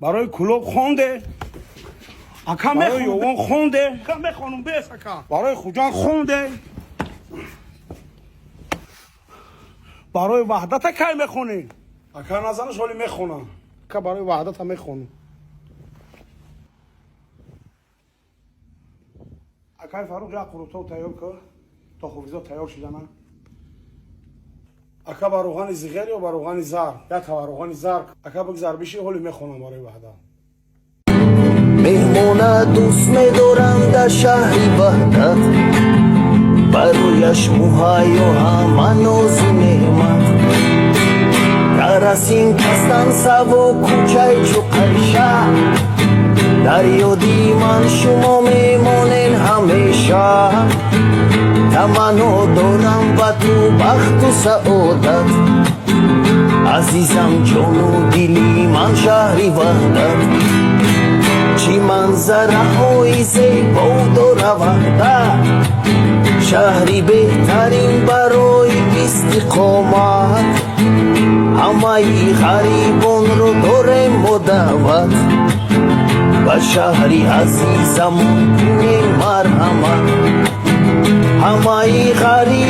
برای کلوب خونده اکا برای یوان خونده اکا میخونم بیس اکا برای خوجان خونده برای وحدت اکا میخونی اکا نزنش ولی میخونم اکا برای وحدت هم میخونم اکای فاروق یا قروتو تیار که تا خوفیزا تیار شده نه اکا با روغن زغیر یا با روغن زرد یک با روغن زرد اکا بگذار بشی ولی میخونم برای وحدت مهمونه دوست میدارم در شهری وحدت برایش موهای و همه ناز و نعمت نرسیم کستن سوا کوچه چو قیشه در یادی من شما میمانین همیشه تمنا دارم و تو بخت و سعادت عزیزم جان و دلی من شهری وحدت چی منظره های زیبا داره وحدت شهری بهترین برای استقامت همه غریبان رو داریم مدعوت و شهری عزیزمون کنین مرحمت همه غریب